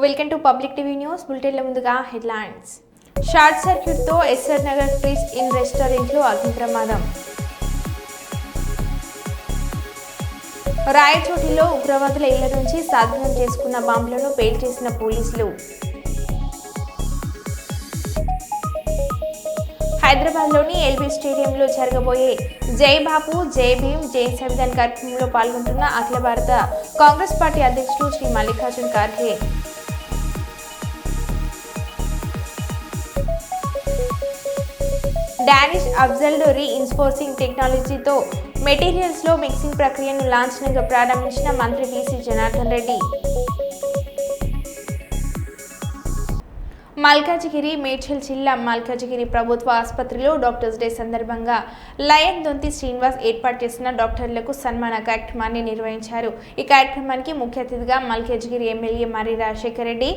Welcome to public TV news బులెటిన్ల ముందుగా headlines. Short circuit తో SR Nagar freeze in restaurant లో అగ్ని ప్రమాదం. రాయచోటిలో ఉగ్రవాదుల ఇళ్ల నుంచి స్వాధీనం చేసుకున్న బాంబులను పేల్చేసిన పోలీసులు. హైదరాబాద్లోని ఎల్బీ స్టేడియంలో జరగబోయే జై బాపు జై భీమ్ జై సంవిధాన్ కార్యక్రమంలో పాల్గొంటున్న అఖిల భారత కాంగ్రెస్ పార్టీ అధ్యక్షుడు శ్రీ మల్లికార్జున్ ఖార్గే. డానిష్ అబ్జల్డ్ రీఇన్ఫోర్సింగ్ టెక్నాలజీతో మెటీరియల్స్లో మిక్సింగ్ ప్రక్రియను లాంఛనంగా ప్రారంభించిన మంత్రి టీసీ జనార్దన్ రెడ్డి. మల్కాజిగిరి మేడ్చల్ జిల్లా మల్కాజిగిరి ప్రభుత్వ ఆసుపత్రిలో డాక్టర్స్ డే సందర్భంగా లయన్ దొంతి శ్రీనివాస్ ఏర్పాటు చేసిన డాక్టర్లకు సన్మాన కార్యక్రమాన్ని నిర్వహించారు. ఈ కార్యక్రమానికి ముఖ్య అతిథిగా మల్కాజిగిరి ఎమ్మెల్యే మర్రి రాజశేఖర్ రెడ్డి,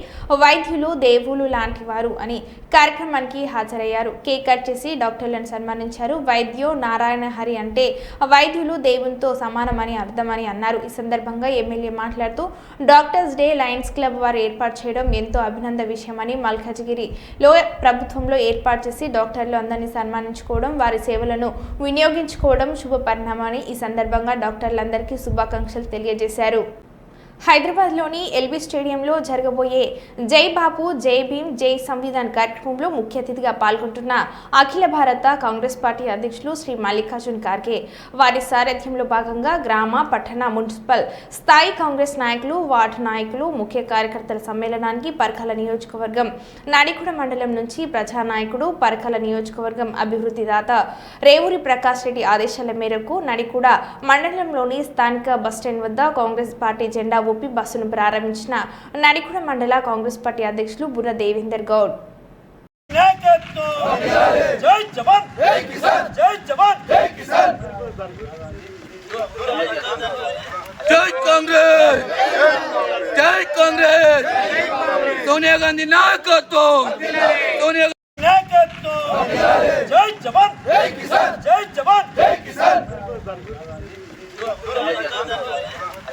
వైద్యులు దేవులు లాంటి వారు అని కార్యక్రమానికి హాజరయ్యారు. కేక్ కట్ చేసి డాక్టర్లను సన్మానించారు. వైద్యో నారాయణ హరి అంటే వైద్యులు దేవునితో సమానమని అర్థమని అన్నారు. ఈ సందర్భంగా ఎమ్మెల్యే మాట్లాడుతూ డాక్టర్స్ డే లయన్స్ క్లబ్ వారు ఏర్పాటు చేయడం ఎంతో అభినంద విషయమని, మల్కాజిగిరిలో ప్రభుత్వంలో ఏర్పాటు చేసి డాక్టర్లు అందరినీ సన్మానించుకోవడం, వారి సేవలను వినియోగించుకోవడం శుభ పరిణామని ఈ సందర్భంగా డాక్టర్లందరికీ శుభాకాంక్షలు తెలియజేశారు. హైదరాబాద్లోని ఎల్బీ స్టేడియంలో జరగబోయే జై బాపు జై భీమ్ జై సంవిధాన్ కార్యక్రమంలో ముఖ్య అతిథిగా పాల్గొంటున్న అఖిల భారత కాంగ్రెస్ పార్టీ అధ్యక్షులు శ్రీ మల్లికార్జున్ ఖార్గే. వారి సారథ్యంలో భాగంగా గ్రామ, పట్టణ, మున్సిపల్ స్థాయి కాంగ్రెస్ నాయకులు, వార్డు నాయకులు, ముఖ్య కార్యకర్తల సమ్మేళనానికి పరకాల నియోజకవర్గం నడికుడ మండలం నుంచి ప్రజానాయకుడు, పరకాల నియోజకవర్గం అభివృద్ధి దాత రేవూరి ప్రకాష్ రెడ్డి ఆదేశాల మేరకు నడికుడ మండలంలోని స్థానిక బస్టాండ్ వద్ద కాంగ్రెస్ పార్టీ జెండా ఊపి బస్సును ప్రారంభించిన నడికుడ మండల కాంగ్రెస్ పార్టీ అధ్యక్షులు బుర్ర దేవేందర్ గౌడ్. సోనియా గాంధీ నాయకత్వం, సోనియా జై జవాన్, జై జవాన్,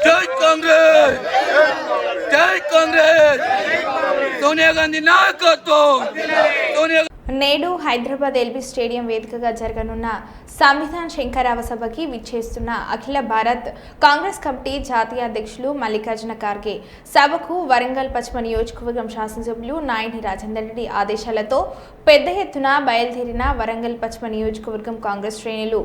జై కాంగ్రెస్, జై కాంగ్రెస్, సోనియా గాంధీ నాయకత్వం, సోనియా. నేడు హైదరాబాద్ ఎల్బీ స్టేడియం వేదికగా జరగనున్న సంవిధాన్ శంకరావ సభకి విచ్చేస్తున్న అఖిల భారత్ కాంగ్రెస్ కమిటీ జాతీయ అధ్యక్షులు మల్లికార్జున ఖార్గే సభకు వరంగల్ పశ్చిమ నియోజకవర్గం శాసనసభ్యులు నాయని రాజేందర్ రెడ్డి ఆదేశాలతో పెద్ద ఎత్తున బయలుదేరిన వరంగల్ పశ్చిమ నియోజకవర్గం కాంగ్రెస్ శ్రేణులు.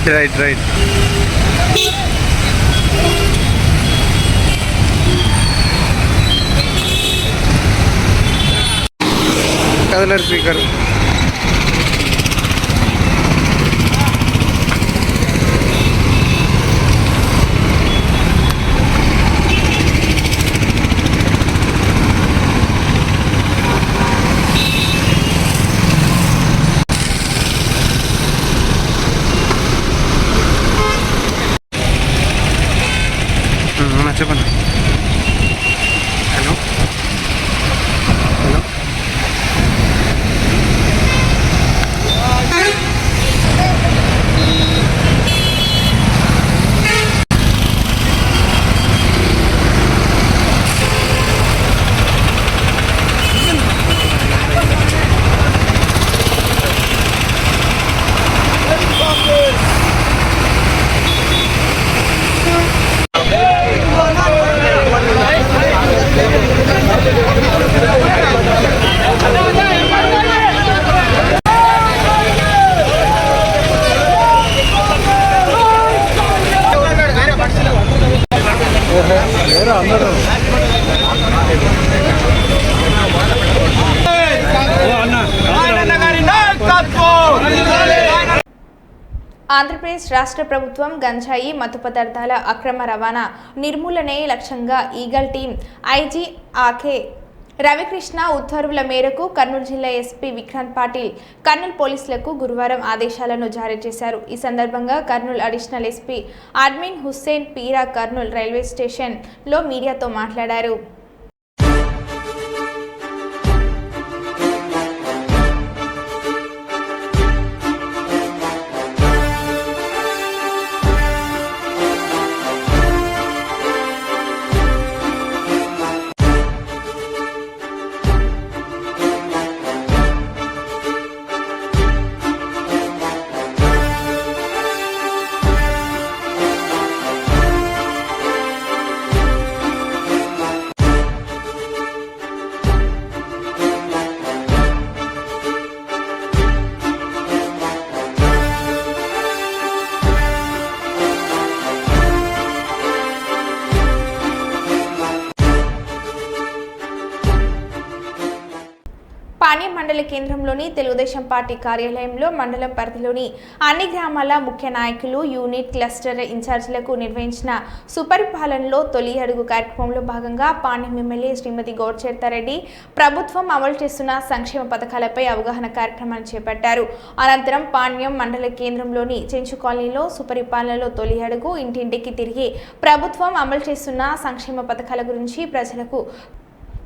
Right. కదలర్ స్పీకర్ చెప్పండి. హలో హలో ఆంధ్రప్రదేశ్ రాష్ట్ర ప్రభుత్వం గంజాయి, మత్తు పదార్థాల అక్రమ రవాణా నిర్మూలనే లక్ష్యంగా ఈగల్ టీం ఐజీ ఆకే రవికృష్ణ ఉత్తర్వుల మేరకు కర్నూలు జిల్లా ఎస్పీ విక్రాంత్ పాటిల్ కర్నూలు పోలీసులకు గురువారం ఆదేశాలను జారీ చేశారు. ఈ సందర్భంగా Kurnool additional SP admin Hussain Peera Kurnool railway స్టేషన్లో మీడియాతో మాట్లాడారు. పాణ్యం మండల కేంద్రంలోని తెలుగుదేశం పార్టీ కార్యాలయంలో మండలం పరిధిలోని అన్ని గ్రామాల ముఖ్య నాయకులు, యూనిట్, క్లస్టర్ ఇన్ఛార్జీలకు నిర్వహించిన సుపరిపాలనలో తొలి అడుగు కార్యక్రమంలో భాగంగా పాణ్యం ఎమ్మెల్యే శ్రీమతి గౌడ్చేర్తారెడ్డి ప్రభుత్వం అమలు చేస్తున్న సంక్షేమ పథకాలపై అవగాహన కార్యక్రమాన్ని చేపట్టారు. అనంతరం పాణ్యం మండల కేంద్రంలోని చెంచు కాలనీలో సుపరిపాలనలో తొలి అడుగు ఇంటింటికి తిరిగి ప్రభుత్వం అమలు చేస్తున్న సంక్షేమ పథకాల గురించి ప్రజలకు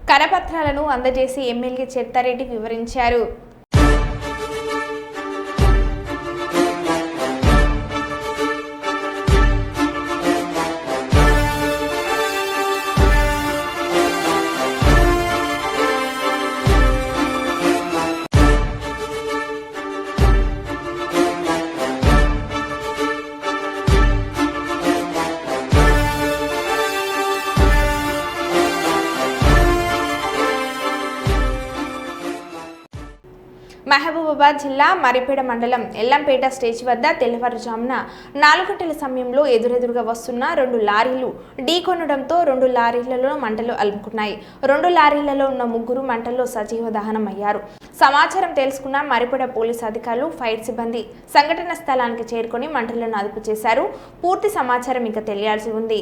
కరపత్రాలను అందజేసి ఎమ్మెల్యే చెర్తారెడ్డి వివరించారు. మహబూబాబాద్ జిల్లా మరిపేడ మండలం ఎల్లంపేట స్టేజ్ వద్ద తెల్లవారుజామున 4 గంటల సమయంలో ఎదురెదురుగా వస్తున్న 2 లారీలు ఢీకొనడంతో 2 లారీలలో మంటలు అలుముకున్నాయి. 2 లారీలలో ఉన్న 3 మంటల్లో సజీవ దహనం అయ్యారు. సమాచారం తెలుసుకున్న మరిపేడ పోలీసు అధికారులు, ఫైర్ సిబ్బంది సంఘటన స్థలానికి చేరుకొని మంటలను అదుపు చేశారు. పూర్తి సమాచారం ఇంకా తెలియాల్సి ఉంది.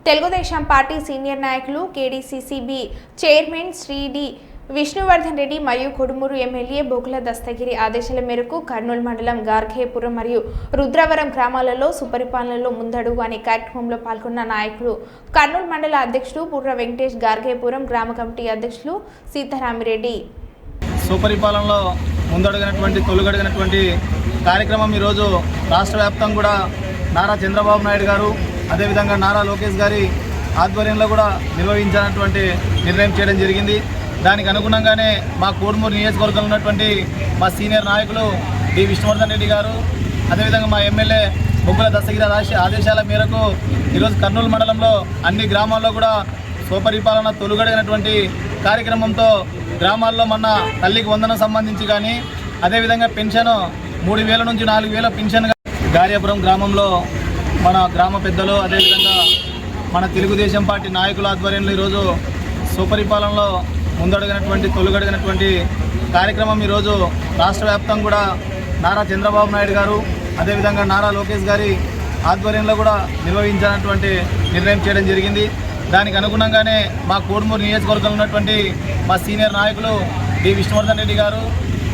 తెలుగుదేశం పార్టీ సీనియర్ నాయకులు, KDCCB chairman Shri D Vishnuvardhan Reddy మరియు కొడుమూరు ఎమ్మెల్యే బొగుల దస్తగిరి ఆదేశాల మేరకు కర్నూలు మండలం గార్ఘేపురం మరియు రుద్రవరం గ్రామాలలో సుపరిపాలనలో ముందడుగు అనే కార్యక్రమంలో పాల్గొన్న నాయకులు కర్నూలు మండల అధ్యక్షుడు పుర్ర వెంకటేష్, గార్ఘేపురం గ్రామ కమిటీ అధ్యక్షులు సీతారామిరెడ్డి. సుపరిపాలనలో ముందడుగినటువంటి తొలుగడిగినటువంటి కార్యక్రమం ఈరోజు రాష్ట్ర వ్యాప్తంగా కూడా నారా చంద్రబాబు నాయుడు గారు, అదేవిధంగా నారా లోకేష్ గారి ఆధ్వర్యంలో కూడా నిర్వహించాలన్నటువంటి నిర్ణయం చేయడం జరిగింది. దానికి అనుగుణంగానే మా కోడుమూరు నియోజకవర్గంలో ఉన్నటువంటి మా సీనియర్ నాయకులు డి విష్ణువర్ధన్ రెడ్డి గారు, అదేవిధంగా మా ఎమ్మెల్యే బొగ్గుల దస్తగిరి ఆదేశాల మేరకు ఈరోజు కర్నూలు మండలంలో అన్ని గ్రామాల్లో కూడా స్వపరిపాలన తొలుగడిగినటువంటి కార్యక్రమంతో గ్రామాల్లో మొన్న తల్లికి వందనం సంబంధించి కానీ, అదేవిధంగా పెన్షన్ 3,000 నుంచి 4,000 పెన్షన్ గార్యాపురం గ్రామంలో మన గ్రామ పెద్దలు, అదేవిధంగా మన తెలుగుదేశం పార్టీ నాయకుల ఆధ్వర్యంలో ఈరోజు సుపరిపాలనలో ముందడుగినటువంటి తొలుగడిగినటువంటి కార్యక్రమం ఈరోజు రాష్ట్ర వ్యాప్తంగా కూడా నారా చంద్రబాబు నాయుడు గారు, అదేవిధంగా నారా లోకేష్ గారి ఆధ్వర్యంలో కూడా నిర్వహించాలన్నటువంటి నిర్ణయం చేయడం జరిగింది. దానికి అనుగుణంగానే మా కోడుమూరు నియోజకవర్గంలో ఉన్నటువంటి మా సీనియర్ నాయకులు డి విష్ణువర్ధన్ రెడ్డి గారు,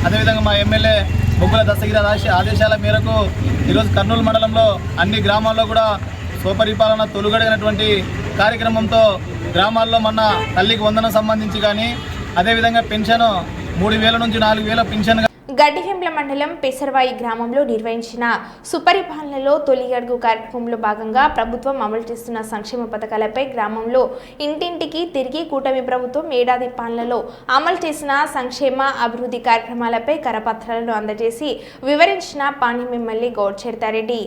అదేవిధంగా మా ఎమ్మెల్యే బొగ్గుల దస్తగిరి ఆదేశాల మేరకు ఈరోజు కర్నూలు మండలంలో అన్ని గ్రామాల్లో కూడా స్వపరిపాలన తొలుగడిగినటువంటి కార్యక్రమంతో గ్రామాల్లో మొన్న తల్లికి వందనం సంబంధించి కానీ, అదేవిధంగా పెన్షన్ 3,000 నుంచి 4,000 పెన్షన్ గడ్డిహెంల మండలం పెసరవాయి గ్రామంలో నిర్వహించిన సుపరిపాలనలో తొలి అడుగు కార్యక్రమంలో భాగంగా ప్రభుత్వం అమలు చేస్తున్న సంక్షేమ పథకాలపై గ్రామంలో ఇంటింటికి తిరిగి కూటమి ప్రభుత్వం ఏడాది పాలనలో అమలు చేసిన సంక్షేమ అభివృద్ధి కార్యక్రమాలపై కరపత్రాలను అందజేసి వివరించిన పాణ్యం ఎమ్మెల్యే గౌడ్ చరితారెడ్డి.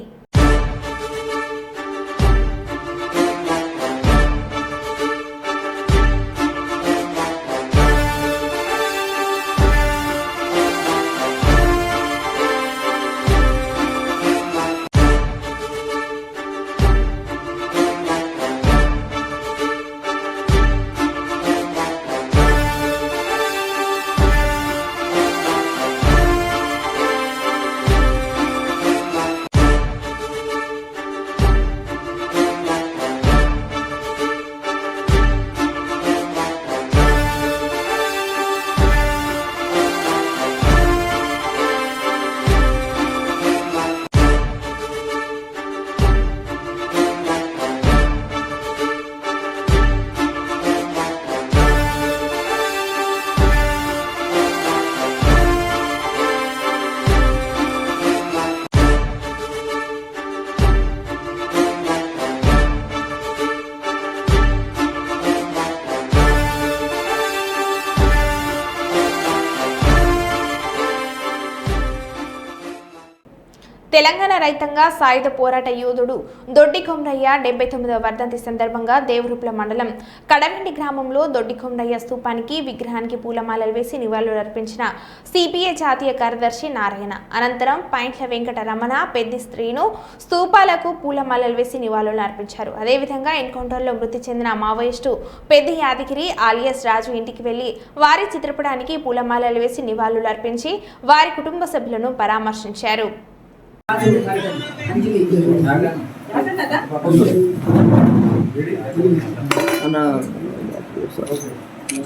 తెలంగాణ రైతాంగ సాయుధ పోరాట యోధుడు దొడ్డి కొమరయ్య 79వ వర్ధంతి సందర్భంగా దేవరూప్ల మండలం కడవెండి గ్రామంలో దొడ్డి కొమరయ్య స్తూపానికి విగ్రహానికి పూలమాలలు వేసి నివాళులు అర్పించిన సిపిఐ జాతీయ కార్యదర్శి నారాయణ. అనంతరం పాయింట్ల వెంకట రమణ, పెద్ది శ్రీను స్తూపాలకు పూలమాలలు వేసి నివాళులు అర్పించారు. అదేవిధంగా ఎన్కౌంటర్లో మృతి చెందిన మావోయిస్టు పెద్ది యాదగిరి ఆలియాస్ రాజు ఇంటికి వెళ్లి వారి చిత్రపటానికి పూలమాలలు వేసి నివాళులు అర్పించి వారి కుటుంబ సభ్యులను పరామర్శించారు.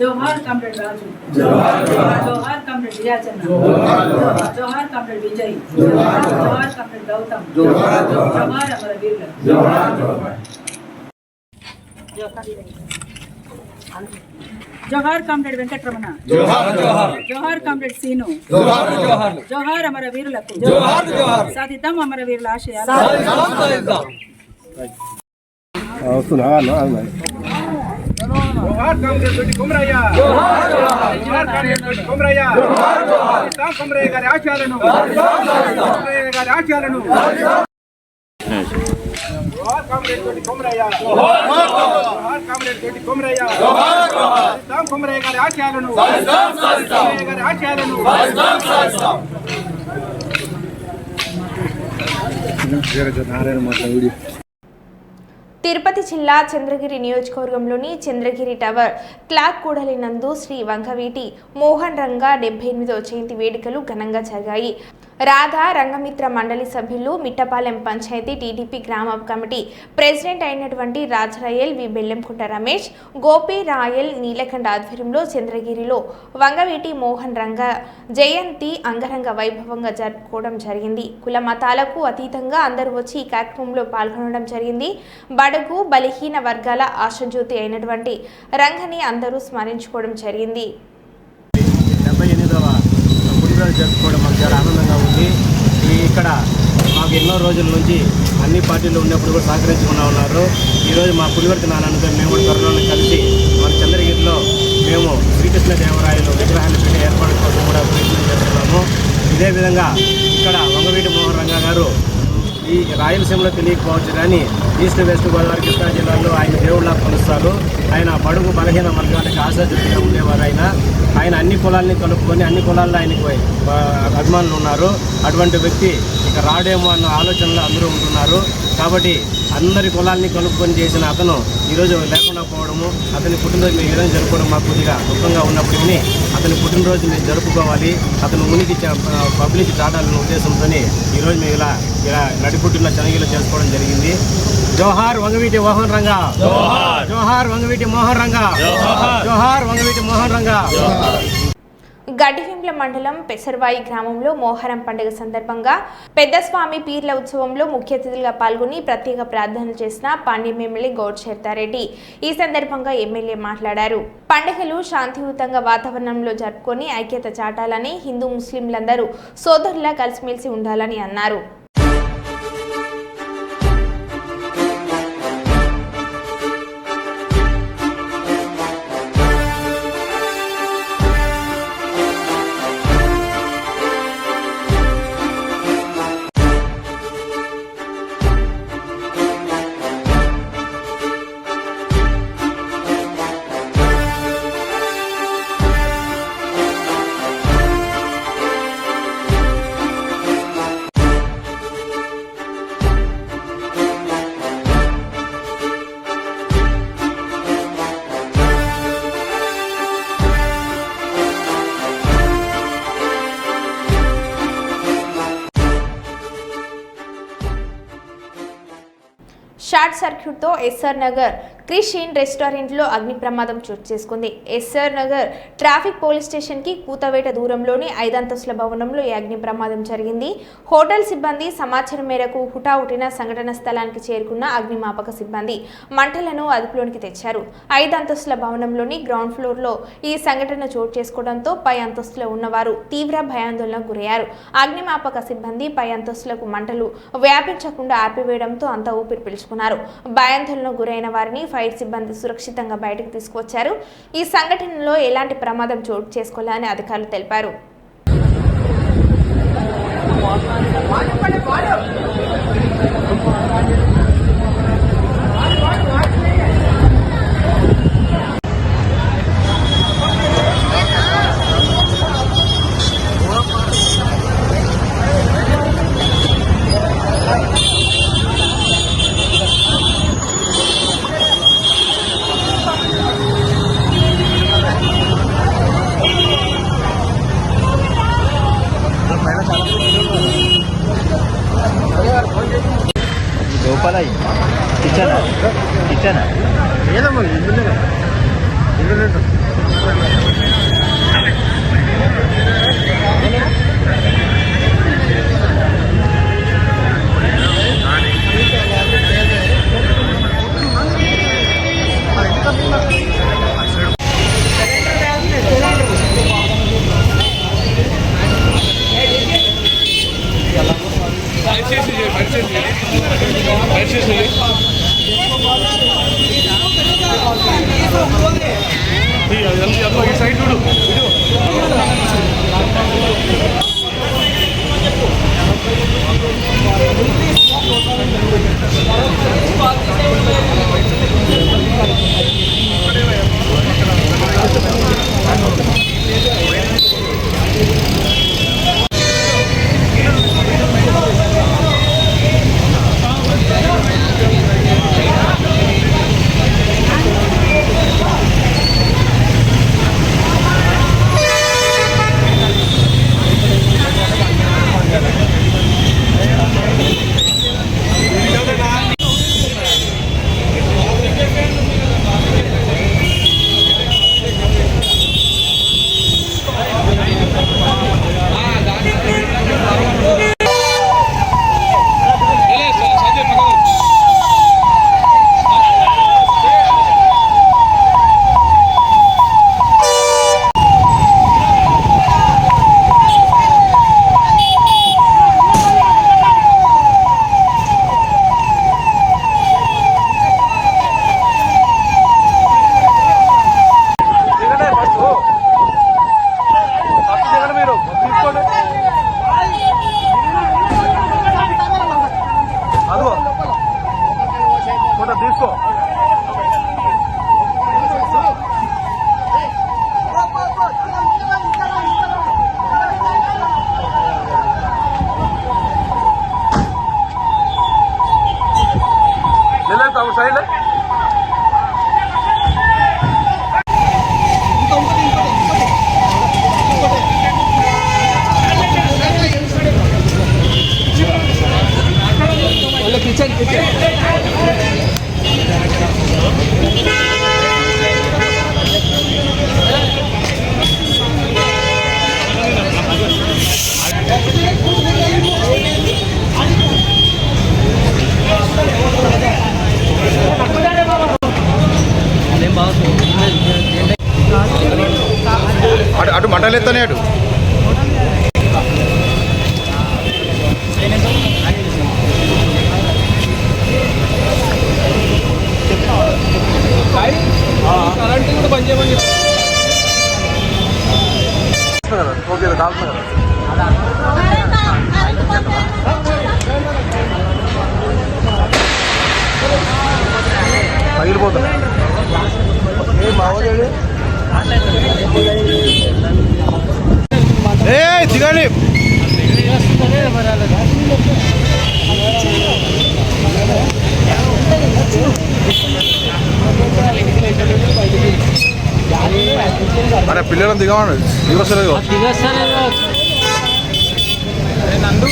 जोहार कॉमरेड राजू, जोहार कॉमरेड रियाचंद, जोहार कॉमरेड विजय, जोहार कॉमरेड गौतम, जोहार अमरवीर, जोहार कॉमरेड वेंकटरमण, जोहार कॉमरेड सीनु, जोहार अमरवीरुలకు, సాధిద్దాం అమరవీరుల ఆశయాలు. जोहार कांग्रेस दొడ్డి కొమరయ్య, जोहार कांग्रेस దొడ్డి కొమరయ్య, సాధిద్దాం కొమరయ్య గారి ఆశయాలను, కొమరయ్య గారి ఆశయాలను. जोहार कांग्रेस दొడ్డి కొమరయ్య, जोहार कांग्रेस దొడ్డి కొమరయ్య, సాధిద్దాం కొమరయ్య గారి ఆశయాలను, కొమరయ్య గారి ఆశయాలను. తిరుపతి జిల్లా చంద్రగిరి నియోజకవర్గంలోని చంద్రగిరి టవర్ క్లాక్ కూడలి నందు శ్రీ వంగవీటి మోహన్ రంగ 78వ జయంతి వేడుకలు ఘనంగా జరిగాయి. రాధా రంగమిత్ర మండలి సభ్యులు, మిట్టపాలెం పంచాయతీ టీడీపీ గ్రామ కమిటీ ప్రెసిడెంట్ అయినటువంటి రాజరాయల్ వి బెల్లంకుంట రమేష్, గోపి రాయల్ నీలకంఠ ఆధ్వర్యంలో చంద్రగిరిలో వంగవీటి మోహన్ రంగ జయంతి అంగరంగ వైభవంగా జరుపుకోవడం జరిగింది. కుల మతాలకు అతీతంగా అందరూ వచ్చి ఈ కార్యక్రమంలో పాల్గొనడం జరిగింది. బడుగు బలహీన వర్గాల ఆశజ్యోతి అయినటువంటి రంగని అందరూ స్మరించుకోవడం జరిగింది. 78వ పుట్టినరోజు జరుపుకోవడం మాకు చాలా ఆనందంగా ఉంది. ఇక్కడ మాకు ఎన్నో రోజుల నుంచి అన్ని పార్టీలు ఉన్నప్పుడు కూడా సహకరించుకున్నా ఉన్నారు. ఈరోజు మా పులివర్తి నారాయణతో మేము కూడా త్వరలో కలిసి మన చంద్రగిరిలో మేము శ్రీకృష్ణదేవరాయలు విగ్రహాన్ని పెట్టే ఏర్పాటు కోసం కూడా ప్రయత్నం చేస్తున్నాము. ఇదే విధంగా ఇక్కడ వంగవీటి మోహన్ రంగ గారు ఈ రాయలసీమలో తెలియకపోవచ్చు కానీ ఈస్ట్ వెస్ట్ గోదావరి కృష్ణా జిల్లాలో ఆయన దేవుళ్ళ కొలుస్తారు. ఆయన బడుగు బలహీన వర్గాలకు ఆశాజ్యోతిగా ఉండేవారు. ఆయన అన్ని కులాలని కలుపుకొని అన్ని కులాల్లో ఆయనకు అభిమానులు ఉన్నారు. అటువంటి వ్యక్తి ఇక రాడేమో అన్న ఆలోచనలో అందరూ ఉంటున్నారు. కాబట్టి అందరి కులాలని కలుపుకొని చేసిన అతను ఈరోజు లేకుండా పోవడము, అతని పుట్టినరోజు మేము ఈరోజు జరుపుకోవడం మాకు కొద్దిగా దుఃఖంగా ఉన్నప్పటికీ అతని పుట్టినరోజు మేము జరుపుకోవాలి, అతను ఉనికి పబ్లిక్ చాటాలన్న ఉద్దేశంతో ఈరోజు మేము ఇలా నడిపుట్టిన చనగిలో చేసుకోవడం జరిగింది. జోహార్ వంగవీటి మోహన్ రంగ, జోహార్ వంగవీటి మోహన్ రంగ, జోహార్ వంగవీటి మోహన్ రంగ. గడ్డివింప్ల మండలం పెసర్వాయి గ్రామంలో మోహరం పండుగ సందర్భంగా పెద్దస్వామి పీర్ల ఉత్సవంలో ముఖ్య అతిథులుగా పాల్గొని ప్రత్యేక ప్రార్థనలు చేసిన పాండ్యం ఎమ్మెల్యే గౌడ్ శర్తారెడ్డి. ఈ సందర్భంగా ఎమ్మెల్యే మాట్లాడారు. పండుగలు శాంతియుతంగా వాతావరణంలో జరుపుకొని ఐక్యత చాటాలని, హిందూ ముస్లింలందరూ సోదరులా కలిసిమెలిసి ఉండాలని అన్నారు. షార్ట్ సర్క్యూట్తో ఎస్ఆర్ నగర్ క్రిషియన్ రెస్టారెంట్లో అగ్ని ప్రమాదం చోటు చేసుకుంది. ఎస్ఆర్ నగర్ ట్రాఫిక్ పోలీస్ స్టేషన్కి కూతవేట దూరంలోని 5 అంతస్తుల భవనంలో ఈ అగ్ని ప్రమాదం జరిగింది. హోటల్ సిబ్బంది సమాచారం మేరకు హుటాహుటిన సంఘటన స్థలానికి చేరుకున్న అగ్నిమాపక సిబ్బంది మంటలను అదుపులోనికి తెచ్చారు. 5 అంతస్తుల భవనంలోని గ్రౌండ్ ఫ్లోర్లో ఈ సంఘటన చోటు చేసుకోవడంతో పై అంతస్తులో ఉన్నవారు తీవ్ర భయాందోళనకు గురయ్యారు. అగ్నిమాపక సిబ్బంది పై అంతస్తులకు మంటలు వ్యాపించకుండా ఆర్పివేయడంతో అంతా ఊపిరి పీల్చుకున్నారు. భయాందోళనకు గురైన వారిని ఫైర్ సిబ్బంది సురక్షితంగా బయటకు తీసుకువచ్చారు. ఈ సంఘటనలో ఎలాంటి ప్రమాదం చోటు చేసుకోలేదని అధికారులు తెలిపారు. కిచెన్ ఏదమ్మా అటు మంటలేస్తనే అటు కరెంటు కూడా బంద్ చేయమని ఓకే కాదు పగిలిపోతుంది దిగండి అరే పిల్లలను దిగమండి దిగొస్తలేదు నందు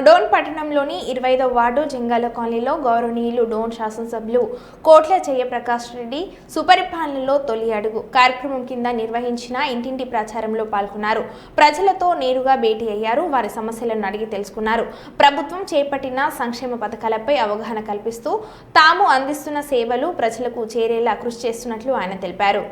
డోన్ పట్టణంలోని 25వ వార్డు జంగాల కాలనీలో గౌరవనీయులు డోన్ శాసనసభ్యులు కోట్ల జయప్రకాష్ రెడ్డి సుపరిపాలనలో తొలి అడుగు కార్యక్రమం కింద నిర్వహించిన ఇంటింటి ప్రచారంలో పాల్గొన్నారు. ప్రజలతో నేరుగా భేటీ అయ్యారు. వారి సమస్యలను అడిగి తెలుసుకున్నారు. ప్రభుత్వం చేపట్టిన సంక్షేమ పథకాలపై అవగాహన కల్పిస్తూ తాము అందిస్తున్న సేవలు ప్రజలకు చేరేలా కృషి చేస్తున్నట్లు ఆయన తెలిపారు.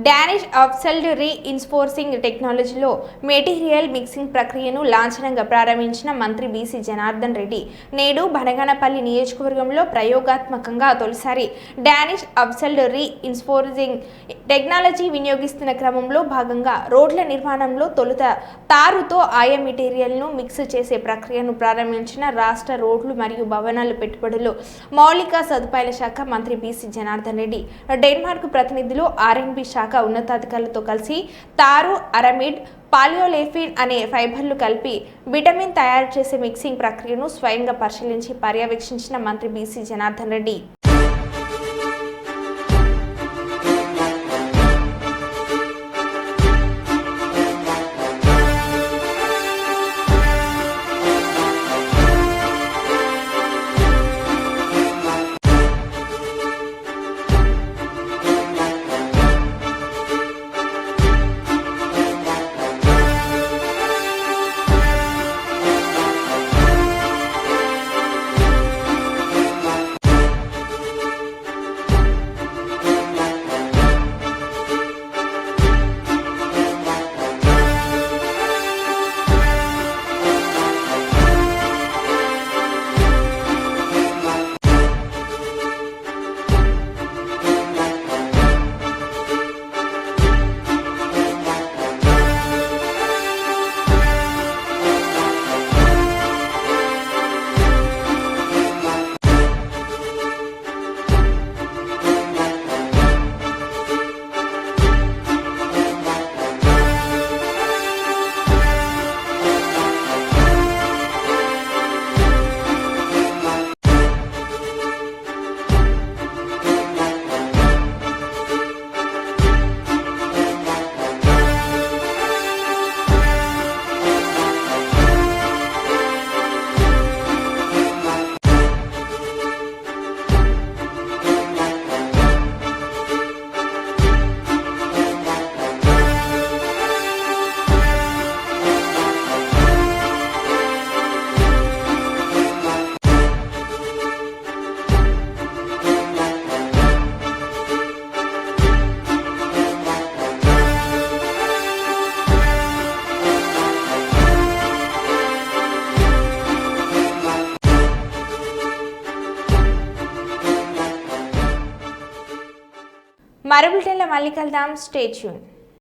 డానిష్ అప్సెల్డ్ రీఇన్ఫోర్సింగ్ టెక్నాలజీలో మెటీరియల్ మిక్సింగ్ ప్రక్రియను లాంఛనంగా ప్రారంభించిన మంత్రి బీసీ జనార్దన్ రెడ్డి నేడు బనగానపల్లి నియోజకవర్గంలో ప్రయోగాత్మకంగా తొలిసారి డానిష్ అప్సెల్డ్ రీఇన్ఫోర్సింగ్ టెక్నాలజీ వినియోగిస్తున్న క్రమంలో భాగంగా రోడ్ల నిర్మాణంలో తొలుత తారుతో ఆయా మెటీరియల్ను మిక్స్ చేసే ప్రక్రియను ప్రారంభించిన రాష్ట్ర రోడ్లు మరియు భవనాల పెట్టుబడులు మౌలిక సదుపాయాల శాఖ మంత్రి బీసీ జనార్దన్ రెడ్డి డెన్మార్క్ ప్రతినిధులు ఆర్ఎన్బి శాఖ ఉన్నతాధికారులతో కలిసి తారు, అరమిడ్, పాలియోలేఫిన్ అనే ఫైబర్లు కలిపి విటమిన్ తయారు చేసే మిక్సింగ్ ప్రక్రియను స్వయంగా పరిశీలించి పర్యవేక్షించిన మంత్రి బీసీ జనార్దన్ రెడ్డి మరో బులెటిన్లో మళ్ళీ కలుద్దాం. Stay tune.